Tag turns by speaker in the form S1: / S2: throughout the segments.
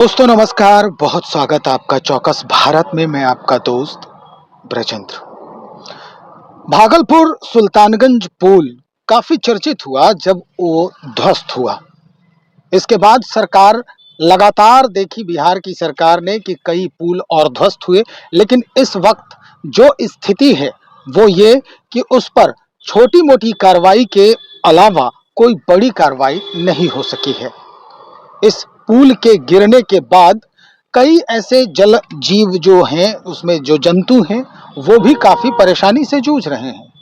S1: दोस्तों नमस्कार, बहुत स्वागत आपका चौकस भारत में। मैं आपका दोस्त ब्रजेंद्र। भागलपुर सुल्तानगंज पुल काफी चर्चित हुआ जब वो ध्वस्त हुआ। इसके बाद सरकार लगातार देखी, बिहार की सरकार ने, कि कई पुल और ध्वस्त हुए, लेकिन इस वक्त जो स्थिति है वो ये कि उस पर छोटी मोटी कार्रवाई के अलावा कोई बड़ी कार्रवाई नहीं हो सकी है। इस पुल के गिरने के बाद कई ऐसे जल जीव जो हैं, उसमें जो जंतु हैं, वो भी काफी परेशानी से जूझ रहे हैं।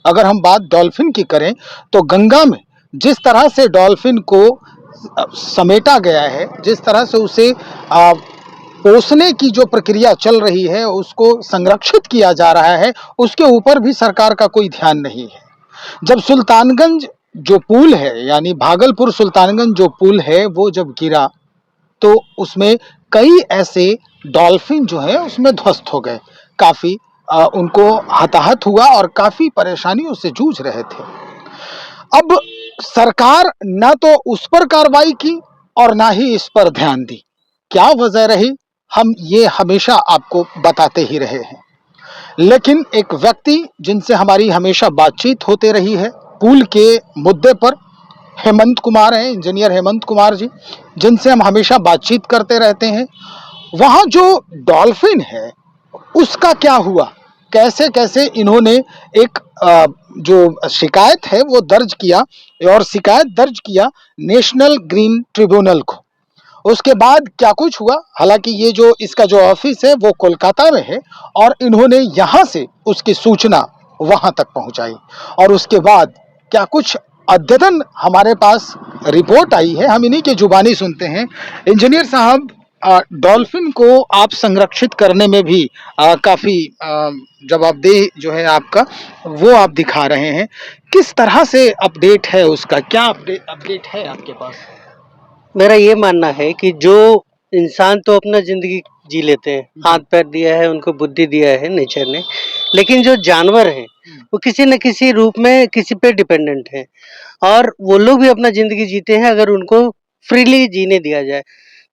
S1: अगर हम बात डॉल्फिन की करें तो गंगा में जिस तरह से डॉल्फिन को समेटा गया है, जिस तरह से उसे पोसने की जो प्रक्रिया चल रही है, उसको संरक्षित किया जा रहा है, उसके ऊपर भी सरकार का कोई ध्यान नहीं है। जब सुल्तानगंज जो पुल है, यानी भागलपुर सुल्तानगंज जो पुल है, वो जब गिरा तो उसमें कई ऐसे डॉल्फिन जो है उसमें ध्वस्त हो गए। काफी उनको हताहत हुआ और काफी परेशानियों से जूझ रहे थे। अब सरकार ना तो उस पर कार्रवाई की और ना ही इस पर ध्यान दी। क्या वजह रही, हम ये हमेशा आपको बताते ही रहे हैं। लेकिन एक व्यक्ति जिनसे हमारी हमेशा बातचीत होते रही है पुल के मुद्दे पर, हेमंत कुमार हैं, इंजीनियर हेमंत कुमार जी, जिनसे हम हमेशा बातचीत करते रहते हैं। वहाँ जो डॉल्फिन है उसका क्या हुआ, कैसे कैसे इन्होंने एक जो शिकायत है वो दर्ज किया, और शिकायत दर्ज किया नेशनल ग्रीन ट्रिब्यूनल को। उसके बाद क्या कुछ हुआ, हालांकि ये जो इसका जो ऑफिस है वो कोलकाता में है, और इन्होंने यहाँ से उसकी सूचना वहाँ तक पहुँचाई, और उसके बाद क्या कुछ अद्यतन हमारे पास रिपोर्ट आई है, हम इन्हीं के जुबानी सुनते हैं। इंजीनियर साहब, डॉल्फिन को आप संरक्षित करने में भी काफ़ी जवाबदेह जो है आपका, वो आप दिखा रहे हैं। किस तरह से अपडेट है उसका, क्या अपडेट है आपके पास?
S2: मेरा ये मानना है कि जो इंसान तो अपना जिंदगी जी लेते हैं, हाथ पैर दिया है, उनको बुद्धि दिया है नेचर ने, लेकिन जो जानवर हैं वो किसी न किसी रूप में किसी पे डिपेंडेंट हैं, और वो लोग भी अपना जिंदगी जीते हैं अगर उनको फ्रीली जीने दिया जाए।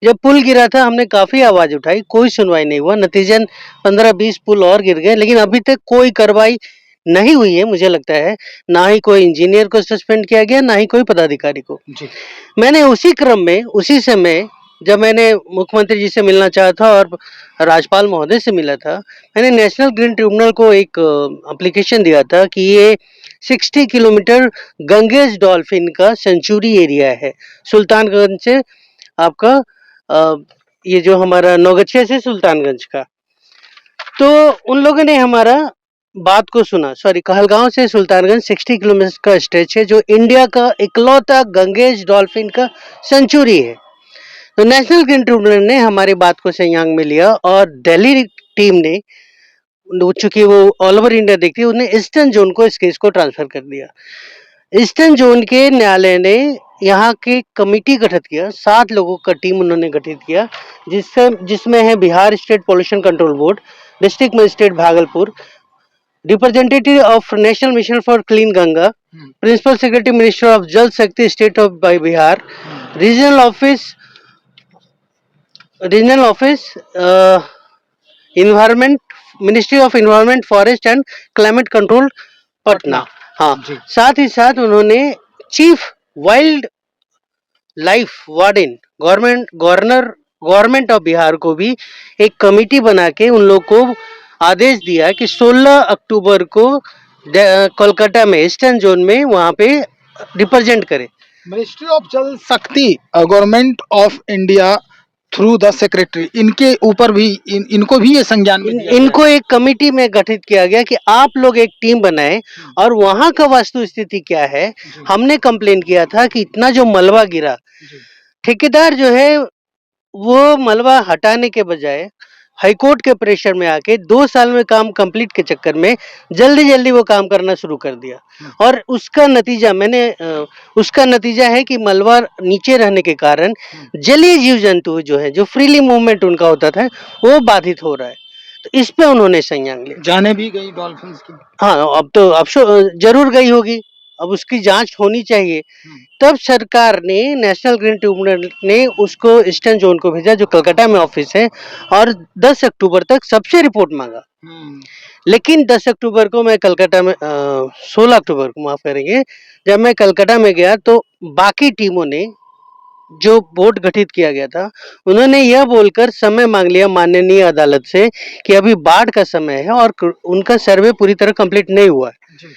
S2: जब पुल गिरा था हमने काफी आवाज उठाई, कोई सुनवाई नहीं हुआ। नतीजन 15-20 पुल और गिर गए, लेकिन अभी तक कोई कार्रवाई नहीं हुई है। मुझे लगता है ना ही कोई इंजीनियर को सस्पेंड किया गया, ना ही कोई पदाधिकारी को। मैंने उसी क्रम में, उसी समय जब मैंने मुख्यमंत्री जी से मिलना चाहा था और राज्यपाल महोदय से मिला था, मैंने नेशनल ग्रीन ट्रिब्यूनल को एक एप्लीकेशन दिया था कि ये 60 किलोमीटर गंगेज डॉल्फिन का सेंचुरी एरिया है, सुल्तानगंज से आपका ये जो हमारा नौगछिया से सुल्तानगंज का। तो उन लोगों ने हमारा बात को सुना। सॉरी, कहलगांव से सुल्तानगंज 60 किलोमीटर का स्ट्रेच है, जो इंडिया का इकलौता गंगेज डॉल्फिन का सेंचुरी है। तो नेशनल ग्रीन ट्रिब्यूनल ने हमारी बात को संज्ञान में लिया, और दिल्ली टीम ने, चूंकि वो ऑल ओवर इंडिया देखती है, उन्हें ईस्टर्न जोन को इस केस को ट्रांसफर कर दिया। ईस्टर्न जोन के न्यायालय ने यहाँ की कमेटी गठित किया, 7 लोगों का टीम उन्होंने गठित किया, जिसमें है Bihar state pollution control board, district magistrate Bhagalpur, representative of national mission for clean Ganga, principal secretary minister of Jal Shakti state of Bihar, regional office environment, ministry of environment, forest and climate control, Patna. हाँ, साथ ही साथ उन्होंने chief wildlife warden, government of Bihar को भी एक committee बना के उन लोग को आदेश दिया कि 16 अक्टूबर को कोलकाता में ईस्टर्न जोन में वहां पे रिप्रेजेंट करे।
S1: मिनिस्ट्री ऑफ जल शक्ति, government of India through the secretary, इनके ऊपर भी इनको भी ये संज्ञान में दिया
S2: इनको एक कमेटी में गठित किया गया कि आप लोग एक टीम बनाए और वहां का वास्तु स्थिति क्या है। हमने कंप्लेन किया था कि इतना जो मलबा गिरा, ठेकेदार जो है वो मलबा हटाने के बजाय हाईकोर्ट के प्रेशर में आके 2 साल में काम कंप्लीट के चक्कर में जल्दी वो काम करना शुरू कर दिया, और उसका नतीजा है कि मलबा नीचे रहने के कारण जलीय जीव जंतु जो है, जो फ्रीली मूवमेंट उनका होता था, वो बाधित हो रहा है। तो इस पे उन्होंने संज्ञान लिया।
S1: जाने भी गई डॉल्फिन की?
S2: हाँ, अब जरूर गई होगी। अब उसकी जांच होनी चाहिए।
S1: हम्म।
S2: तब सरकार ने, नेशनल ग्रीन ट्रिब्यूनल ने उसको ईस्टर्न जोन को भेजा, जो कलकत्ता में ऑफिस है, और 10 अक्टूबर तक सबसे रिपोर्ट मांगा। लेकिन 10 अक्टूबर को मैं कलकत्ता में 16 अक्टूबर को, माफ करेंगे, जब मैं कलकत्ता में गया तो बाकी टीमों ने, जो बोर्ड गठित किया गया था, उन्होंने यह बोलकर समय मांग लिया माननीय अदालत से कि अभी बाढ़ का समय है और उनका सर्वे पूरी तरह कंप्लीट नहीं हुआ है।
S1: जी।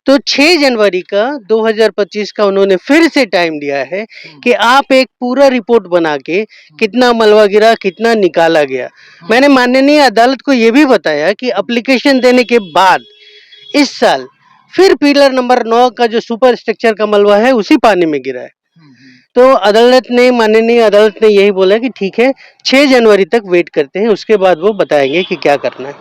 S2: तो 6 जनवरी का 2025 का उन्होंने फिर से टाइम दिया है कि आप एक पूरा रिपोर्ट बना के कितना मलबा गिरा, कितना निकाला गया। मैंने माननीय अदालत को यह भी बताया कि एप्लीकेशन देने के बाद इस साल फिर पिलर नंबर 9 का जो सुपर स्ट्रक्चर का मलबा है उसी पानी में गिरा है। तो माननीय अदालत ने यही बोला कि ठीक है, 6 जनवरी तक वेट करते हैं, उसके बाद वो बताएंगे कि क्या करना है।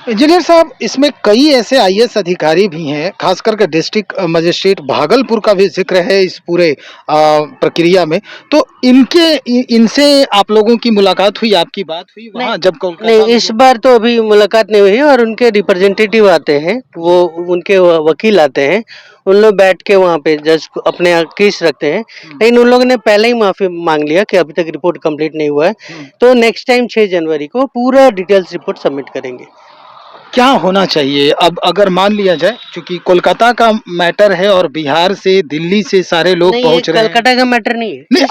S1: इंजीनियर साहब, इसमें कई ऐसे आईएएस अधिकारी भी हैं, खास करके डिस्ट्रिक्ट मजिस्ट्रेट भागलपुर का भी जिक्र है इस पूरे प्रक्रिया में। तो इनसे आप लोगों की मुलाकात हुई, आपकी बात हुई वहाँ जब कोलकाता
S2: नहीं,
S1: में?
S2: इस बार तो अभी मुलाकात नहीं हुई, और उनके रिप्रेजेंटेटिव आते हैं, वो उनके वकील आते हैं, उन लोग बैठ के वहाँ पे जज अपने केस रखते हैं। लेकिन उन लोगों ने पहले ही माफी मांग लिया कि अभी तक रिपोर्ट कंप्लीट नहीं हुआ है, तो नेक्स्ट टाइम 6 जनवरी को पूरा डिटेल्स रिपोर्ट सबमिट करेंगे।
S1: क्या होना चाहिए अब, अगर मान लिया जाए, क्योंकि कोलकाता का मैटर है और बिहार से, दिल्ली से सारे लोग पहुंच रहे हैं।
S2: कलकत्ता का मैटर नहीं है।
S1: नहीं,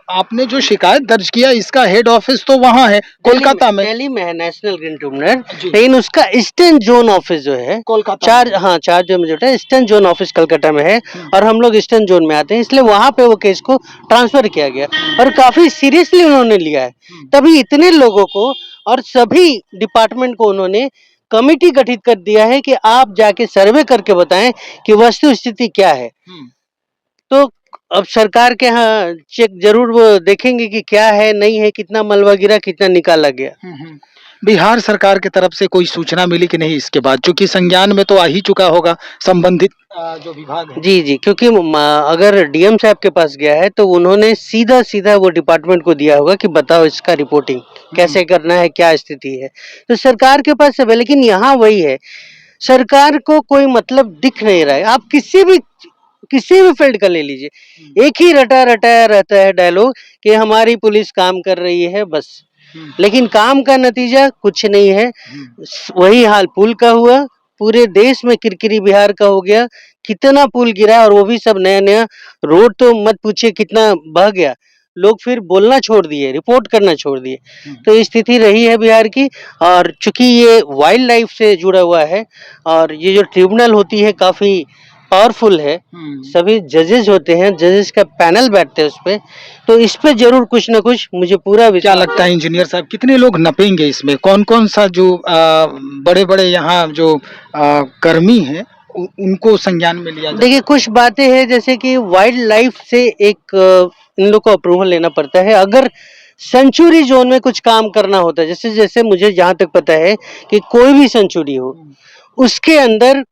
S1: आपने जो शिकायत दर्ज किया, इसका हेड ऑफिस तो वहाँ है कोलकाता में।
S2: दिल्ली में है नेशनल ग्रीन ट्रिब्यूनल, लेकिन उसका ईस्टर्न जोन ऑफिस जो है
S1: कोलकाता,
S2: चार जो जो है ईस्टर्न जोन ऑफिस कलकत्ता में है, और हम लोग ईस्टर्न जोन में आते हैं, इसलिए वहां पे वो केस को ट्रांसफर किया गया और काफी सीरियसली उन्होंने लिया है। तभी इतने लोगों को और सभी डिपार्टमेंट को उन्होंने कमिटी गठित कर दिया है कि आप जाके सर्वे करके बताएं कि वस्तु स्थिति क्या है। तो अब सरकार के यहाँ चेक जरूर वो देखेंगे कि क्या है, नहीं है, कितना मलबा गिरा, कितना निकाला गया।
S1: बिहार सरकार की तरफ से कोई सूचना मिली कि नहीं इसके बाद? चूंकि संज्ञान में तो आ ही चुका होगा संबंधित जो विभाग है।
S2: जी, क्योंकि अगर डीएम साहब के पास गया है तो उन्होंने सीधा सीधा वो डिपार्टमेंट को दिया होगा कि बताओ इसका रिपोर्टिंग कैसे करना है, क्या स्थिति है। तो सरकार के पास सब है, लेकिन यहाँ वही है, सरकार को कोई मतलब दिख नहीं रहा है। आप किसी भी फील्ड का ले लीजिए, एक ही रटाया रहता है डायलॉग कि हमारी पुलिस काम कर रही है, बस। लेकिन काम का नतीजा कुछ नहीं है। वही हाल पुल का हुआ, पूरे देश में किरकिरी बिहार का हो गया, कितना पुल गिरा, और वो भी सब नया रोड, तो मत पूछिए कितना बह गया। लोग फिर बोलना छोड़ दिए, रिपोर्ट करना छोड़ दिए। तो ये स्थिति रही है बिहार की। और चूंकि ये वाइल्ड लाइफ से जुड़ा हुआ है, और ये जो ट्रिब्यूनल होती है काफी पावरफुल है, सभी जजेस होते हैं, जजेस का पैनल बैठते हैं उस पे, तो इस पे जरूर कुछ ना कुछ, मुझे पूरा विश्वास।
S1: क्या लगता है इंजीनियर साहब, कितने लोग नपेंगे इसमें? कौन कौन सा जो बड़े बड़े यहाँ जो कर्मी हैं उनको संज्ञान में लिया जाए?
S2: देखिए, कुछ बातें हैं, जैसे कि वाइल्ड लाइफ से एक इन लोग को अप्रूवल लेना पड़ता है। अगर सेंचुरी जोन में कुछ काम करना होता है, जैसे जैसे मुझे जहां तक पता है कि कोई भी सेंचुरी हो, उसके अंदर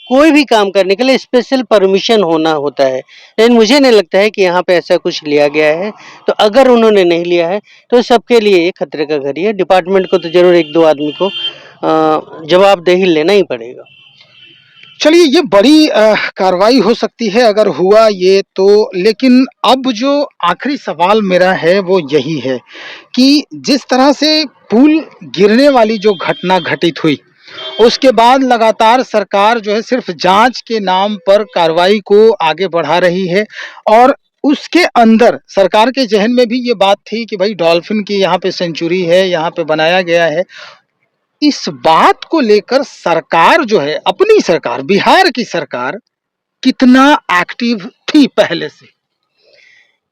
S2: कोई भी काम करने के लिए स्पेशल परमिशन होना होता है। लेकिन मुझे नहीं लगता है कि यहाँ पे ऐसा कुछ लिया गया है। तो अगर उन्होंने नहीं लिया है तो सबके लिए ये खतरे का घड़ी है। डिपार्टमेंट को तो जरूर एक दो आदमी को जवाबदेही लेना ही पड़ेगा।
S1: चलिए, ये बड़ी कार्रवाई हो सकती है अगर हुआ ये तो। लेकिन अब जो आखिरी सवाल मेरा है वो यही है कि जिस तरह से पुल गिरने वाली जो घटना घटित हुई, उसके बाद लगातार सरकार जो है सिर्फ जांच के नाम पर कार्रवाई को आगे बढ़ा रही है, और उसके अंदर सरकार के जहन में भी ये बात थी कि भाई डॉल्फिन की यहाँ पे सेंचुरी है, यहाँ पे बनाया गया है। इस बात को लेकर सरकार जो है, अपनी सरकार, बिहार की सरकार, कितना एक्टिव थी पहले से?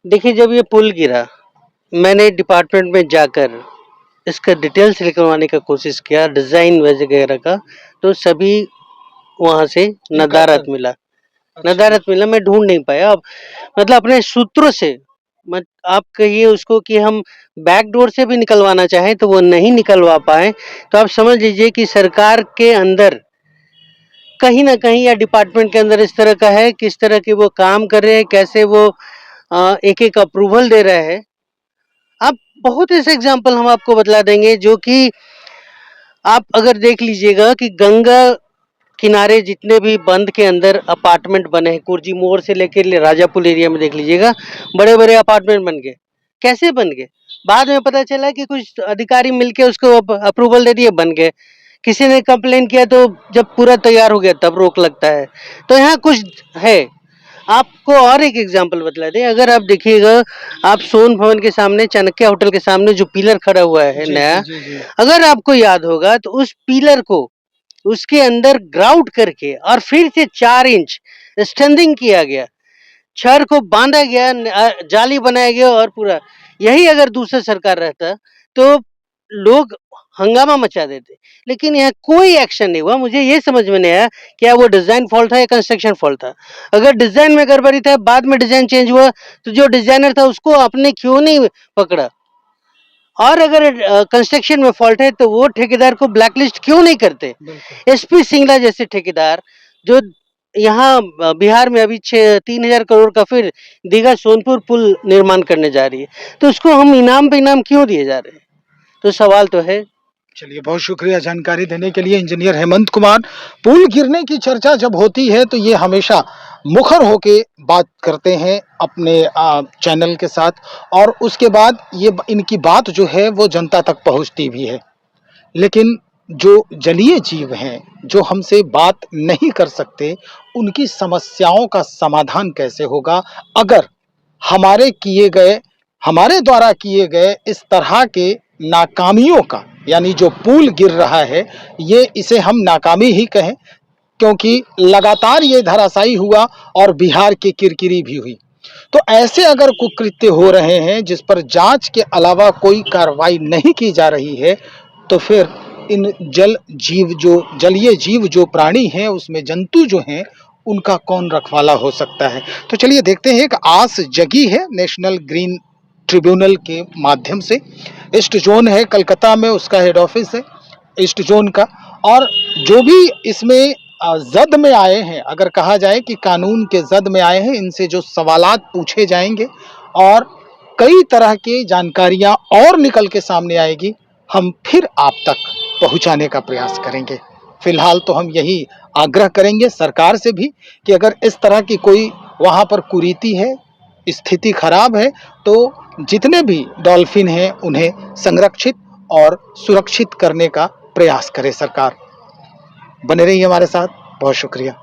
S2: देखिए, जब ये पुल गिरा, मैंने डिपार्टमेंट में जाकर इसका डिटेल्स निकलवाने का कोशिश किया, डिजाइन वगैरह का, तो सभी वहां से नदारत मिला। मैं ढूंढ नहीं पाया। अब मतलब अपने सूत्रों से, आप कहिए उसको कि हम बैकडोर से भी निकलवाना चाहें तो वो नहीं निकलवा पाए। तो आप समझ लीजिए कि सरकार के अंदर कहीं ना कहीं, या डिपार्टमेंट के अंदर इस तरह का है, किस तरह के वो काम कर रहे हैं, कैसे वो एक एक अप्रूवल दे रहे हैं। आप बहुत ऐसे एग्जाम्पल हम आपको बतला देंगे, जो कि आप अगर देख लीजिएगा कि गंगा किनारे जितने भी बंद के अंदर अपार्टमेंट बने हैं, कुर्जी मोड़ से लेकर राजापुर एरिया में देख लीजिएगा, बड़े बड़े अपार्टमेंट बन गए। कैसे बन गए? बाद में पता चला कि कुछ अधिकारी मिलके उसको अप्रूवल दे दिए, बन गए। किसी ने कंप्लेन किया तो जब पूरा तैयार हो गया तब रोक लगता है। तो यहाँ कुछ है। आपको और एक एग्जांपल बतला दें, अगर आप देखिएगा, आप सोन भवन के सामने, चाणक्य होटल के सामने जो पिलर खड़ा हुआ है
S1: जी
S2: नया,
S1: जी जी जी।
S2: अगर आपको याद होगा तो उस पिलर को उसके अंदर ग्राउट करके और फिर से 4 इंच स्टैंडिंग किया गया, छड़ को बांधा गया, जाली बनाया गया और पूरा। यही अगर दूसरा सरकार रहता तो लोग हंगामा मचा देते, लेकिन यहाँ कोई एक्शन नहीं हुआ। मुझे ये समझ में नहीं आया क्या वो डिजाइन फॉल्ट था या कंस्ट्रक्शन फॉल्ट था। अगर डिजाइन में गड़बड़ी था, बाद में डिजाइन चेंज हुआ, तो जो डिजाइनर था उसको आपने क्यों नहीं पकड़ा? और अगर कंस्ट्रक्शन में फॉल्ट है तो वो ठेकेदार को ब्लैकलिस्ट क्यों नहीं करते? एसपी सिंगला जैसे ठेकेदार जो यहाँ बिहार में अभी 3,000 करोड़ का फिर दीघा सोनपुर पुल निर्माण करने जा रही है, तो उसको हम इनाम पे इनाम क्यों दिए जा रहे हैं? तो सवाल तो है।
S1: चलिए, बहुत शुक्रिया जानकारी देने के लिए इंजीनियर हेमंत कुमार। पुल गिरने की चर्चा जब होती है तो ये हमेशा मुखर होके बात करते हैं अपने चैनल के साथ, और उसके बाद ये इनकी बात जो है वो जनता तक पहुंचती भी है। लेकिन जो जलीय जीव हैं, जो हमसे बात नहीं कर सकते, उनकी समस्याओं का समाधान कैसे होगा अगर हमारे द्वारा किए गए इस तरह के नाकामियों का, यानी जो पुल गिर रहा है, ये इसे हम नाकामी ही कहें, क्योंकि लगातार ये धराशायी हुआ और बिहार की किरकिरी भी हुई। तो ऐसे अगर कुकृत्य हो रहे हैं जिस पर जांच के अलावा कोई कार्रवाई नहीं की जा रही है, तो फिर इन जलीय जीव जो प्राणी हैं, उसमें जंतु जो हैं, उनका कौन रखवाला हो सकता है। तो चलिए देखते हैं, एक आस जगी है नेशनल ग्रीन ट्रिब्यूनल के माध्यम से। ईस्ट जोन है कलकत्ता में, उसका हेड ऑफिस है ईस्ट जोन का, और जो भी इसमें जद में आए हैं, अगर कहा जाए कि कानून के जद में आए हैं, इनसे जो सवालात पूछे जाएंगे और कई तरह की जानकारियां और निकल के सामने आएगी, हम फिर आप तक पहुंचाने का प्रयास करेंगे। फिलहाल तो हम यही आग्रह करेंगे सरकार से भी कि अगर इस तरह की कोई वहां पर कुरीति है, स्थिति खराब है, तो जितने भी डॉल्फिन हैं उन्हें संरक्षित और सुरक्षित करने का प्रयास करे सरकार। बने रहिए हमारे साथ। बहुत शुक्रिया।